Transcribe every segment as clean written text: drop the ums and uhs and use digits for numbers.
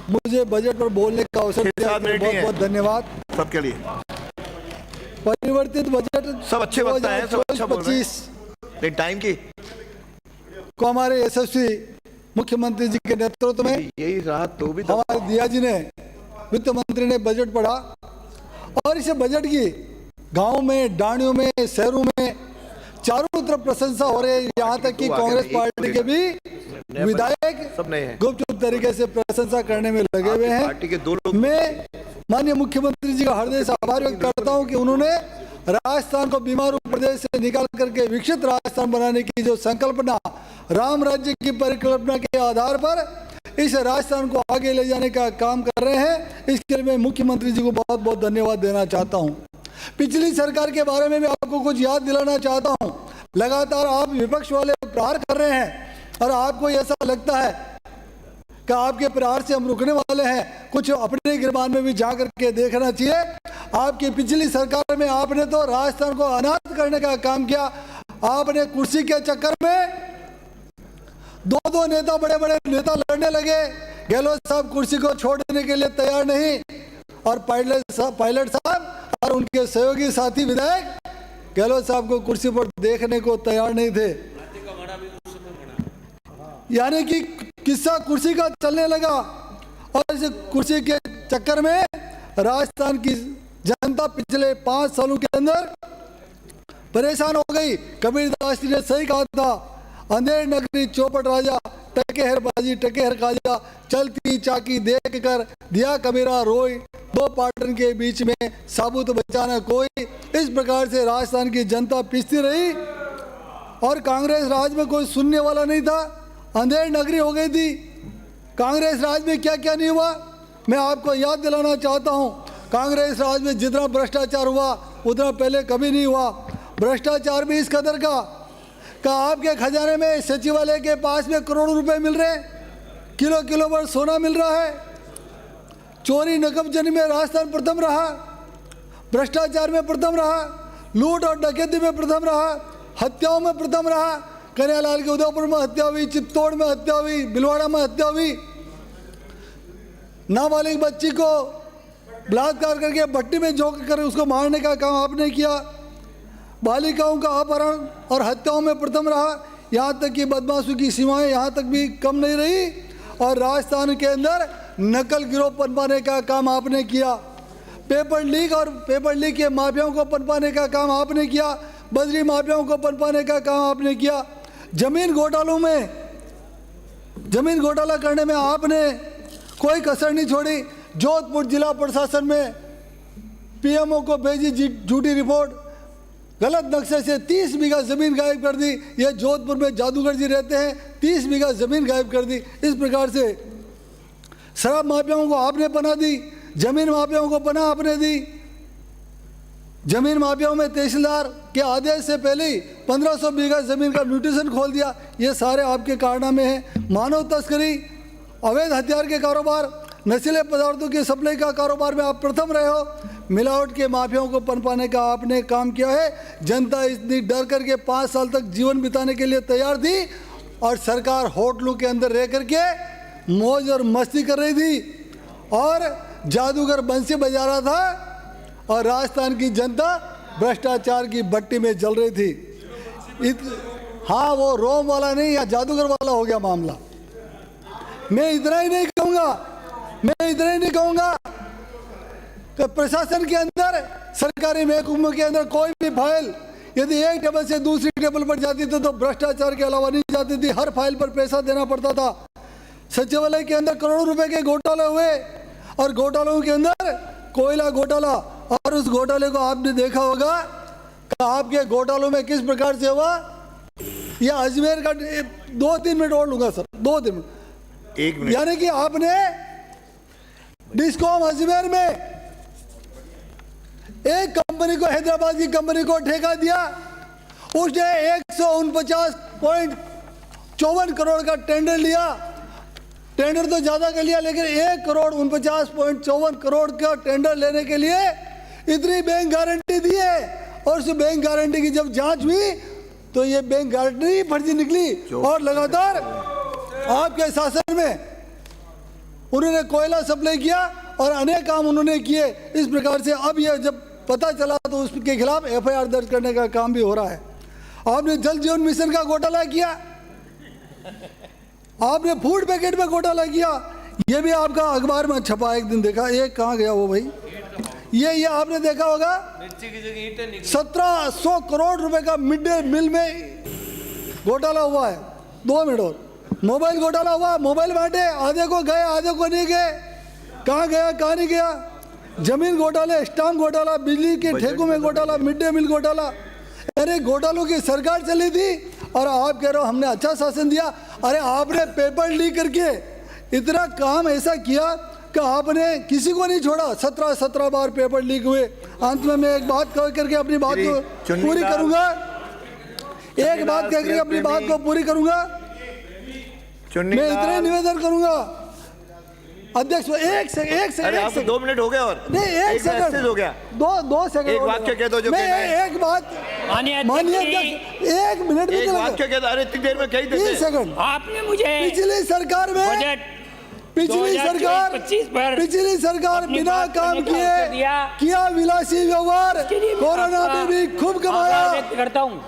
मुझे बजट पर बोलने का अवसर दिया, बहुत बहुत धन्यवाद सबके लिए। परिवर्तित बजट सब अच्छे वक्ता हैं, सब अच्छा बोल रहे हैं। 2025 टाइम की को हमारे यशस्वी मुख्यमंत्री जी के नेतृत्व में यही रहा तो भी हमारे दिया जी ने, वित्त मंत्री ने बजट पढ़ा और इस बजट की गांव में, डाणियों में, शहरों में चारों तरफ प्रशंसा हो रही है। यहाँ तक कि कांग्रेस पार्टी के भी विधायक गुपचुप तरीके से प्रशंसा करने में लगे हुए हैं। मैं माननीय मुख्यमंत्री जी का हृदय से आभार व्यक्त करता हूँ कि उन्होंने राजस्थान को बीमारू प्रदेश से निकाल करके विकसित राजस्थान बनाने की जो संकल्पना, राम राज्य की परिकल्पना के आधार पर इस राजस्थान को आगे ले जाने का काम कर रहे हैं। इसके लिए मैं मुख्यमंत्री जी को बहुत बहुत धन्यवाद देना चाहता हूं। पिछली सरकार के बारे में मैं आपको कुछ याद दिलाना चाहता हूं। लगातार आप विपक्ष वाले प्रहार कर रहे हैं और आपको ऐसा लगता है कि आपके प्रहार से हम रुकने वाले हैं। कुछ अपने गिरबान में भी जा करके देखना चाहिए। आपकी पिछली सरकार में आपने तो राजस्थान को अनाथ करने का काम किया। आपने कुर्सी के चक्कर में दो नेता, बड़े बड़े नेता लड़ने लगे। गहलोत साहब कुर्सी को छोड़ने के लिए तैयार नहीं और पायलट साहब और उनके सहयोगी साथी विधायक गहलोत साहब को कुर्सी पर देखने को तैयार नहीं थे। यानी कि किस्सा कुर्सी का चलने लगा और इस कुर्सी के चक्कर में राजस्थान की जनता पिछले 5 सालों के अंदर परेशान हो गई। कबीरदास जी ने सही कहा था, अंधेर नगरी चौपट राजा, टके हर बाजी टके हर काजा, चलती चाकी देख कर दिया कबीरा रोई, दो पाटन के बीच में साबुत बचाना कोई। इस प्रकार से राजस्थान की जनता पिसती रही और कांग्रेस राज में कोई सुनने वाला नहीं था। अंधेर नगरी हो गई थी। कांग्रेस राज में क्या क्या नहीं हुआ मैं आपको याद दिलाना चाहता हूं। कांग्रेस राज में जितना भ्रष्टाचार हुआ उतना पहले कभी नहीं हुआ। भ्रष्टाचार भी इस कदर का आपके खजाने में, सचिवालय के पास में करोड़ों रुपए मिल रहे हैं, किलो किलो पर सोना मिल रहा है। चोरी नकबजनी में राजस्थान प्रथम रहा, भ्रष्टाचार में प्रथम रहा, लूट और डकैती में प्रथम रहा, हत्याओं में प्रथम रहा। कन्हैयालाल के उदयपुर में हत्या हुई, चित्तौड़ में हत्या हुई, भिलवाड़ा में हत्या हुई। नाबालिग बच्ची को बलात्कार करके भट्टी में झोंक कर उसको मारने का काम आपने किया। बालिकाओं का अपहरण और हत्याओं में प्रथम रहा। यहाँ तक कि बदमाशों की सीमाएं यहाँ तक भी कम नहीं रही और राजस्थान के अंदर नकल गिरोह पनपाने का काम आपने किया। पेपर लीक और पेपर लीक के माफियाओं को पनपाने का काम आपने किया। बजरी माफियाओं को पनपाने का काम आपने किया। जमीन घोटालों में, जमीन घोटाला करने में आपने कोई कसर नहीं छोड़ी। जोधपुर जिला प्रशासन में पीएमओ को भेजी झूठी रिपोर्ट, गलत नक्शे से 30 बीघा जमीन गायब कर दी। ये जोधपुर में जादूगर जी रहते हैं, 30 बीघा जमीन गायब कर दी। इस प्रकार से शराब माफियाओं को आपने पनाह दी, जमीन माफियाओं को पनाह आपने दी। जमीन माफियाओं में तहसीलदार के आदेश से पहले ही 1500 बीघा जमीन का म्यूटेशन खोल दिया। ये सारे आपके कारनामे हैं। मानव तस्करी, अवैध हथियार के कारोबार, नशीले पदार्थों की सप्लाई का कारोबार में आप प्रथम रहे हो। मिलावट के माफियाओं को पनपाने का आपने काम किया है। जनता इतनी डर करके 5 साल तक जीवन बिताने के लिए तैयार थी और सरकार होटलों के अंदर रह करके मौज और मस्ती कर रही थी और जादूगर बंसी बजा रहा था और राजस्थान की जनता भ्रष्टाचार की भट्टी में जल रही थी। हाँ, वो रोम वाला नहीं या जादूगर वाला हो गया मामला। मैं इतना ही नहीं कहूँगा कि प्रशासन के अंदर, सरकारी महकमों के अंदर कोई भी फाइल यदि एक टेबल से दूसरी टेबल पर जाती थी तो भ्रष्टाचार के अलावा नहीं जाती थी। हर फाइल पर पैसा देना पड़ता था। सचिवालय के अंदर करोड़ों रुपए के घोटाले हुए और घोटालों के अंदर कोयला घोटाला, और उस घोटाले को आपने देखा होगा कि आपके घोटालों में किस प्रकार से हुआ। यह अजमेर का 2-3 मिनट और लूंगा सर, 2-3 मिनट, 1 मिनट। यानी कि आपने डिस्कॉम अजमेर में एक कंपनी को, हैदराबाद की कंपनी को ठेका दिया। उसने 149.54 करोड़ का टेंडर लिया। टेंडर तो ज्यादा कर लिया, लेकिन 1,49.54 करोड़ का टेंडर लेने के लिए इतनी बैंक गारंटी दी है। और उस बैंक गारंटी की जब जांच हुई तो ये बैंक गारंटी फर्जी निकली और लगातार आपके शासन में उन्होंने कोयला सप्लाई किया और अनेक काम उन्होंने किए। इस प्रकार से अब ये जब पता चला तो उसके खिलाफ एफआईआर दर्ज करने का काम भी हो रहा है। आपने जल जीवन मिशन का घोटाला किया, आपने फूड पैकेट में घोटाला किया, ये भी आपका अखबार में छपा, एक दिन देखा। ये कहाँ गया वो भाई? ये आपने देखा होगा 1700 करोड़ रुपए का मिड डे मील में घोटाला हुआ है। 2 मिनट और, मोबाइल घोटाला हुआ, मोबाइल बांटे, आधे को गए आधे को नहीं गए, कहाँ गया कहाँ नहीं गया। जमीन घोटाले, स्टाम्प घोटाला, बिजली के ठेकों में घोटाला, मिड डे मील घोटाला, अरे घोटालों की सरकार चली थी और आप कह रहे हो हमने अच्छा शासन दिया। अरे आपने पेपर लीक करके इतना काम ऐसा किया कि आपने किसी को नहीं छोड़ा। 17 बार पेपर लीक हुए। अंत में मैं एक बात कह करके अपनी बात को पूरी करूंगा, एक बात कह करके अपनी बात को पूरी करूंगा। मैं इतना ही निवेदन करूंगा अध्यक्ष, एक सेकंड 2 मिनट हो गए और नहीं, एक सेकंड हो गया, 2 सेकंड, एक वाक्य कह दो जो कहना है। एक बात मानिए अध्यक्ष, 1 मिनट में एक वाक्य कह दो। अरे इतनी देर में कही देते। 30 सेकंड। आपने मुझे पिछली सरकार में, पिछली सरकार बिना काम किए किया विलासी व्यवहार, कोरोना में भी खूब कमाया। करता हूँ,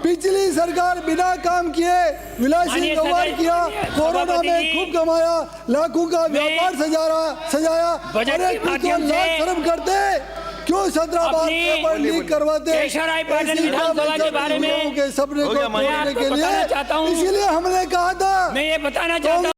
पिछली सरकार बिना काम किए विलासी व्यवहार किया, कोरोना में खूब कमाया, लाखों का व्यापार सजाया। अरे कुछ तो लाख शर्म करते, क्यों 17 बार पेपर लीक करवाते? विधानसभा के बारे में के सपने को तोड़ने के लिए, इसीलिए हमने कहा था, मैं ये बताना चाहता हूँ।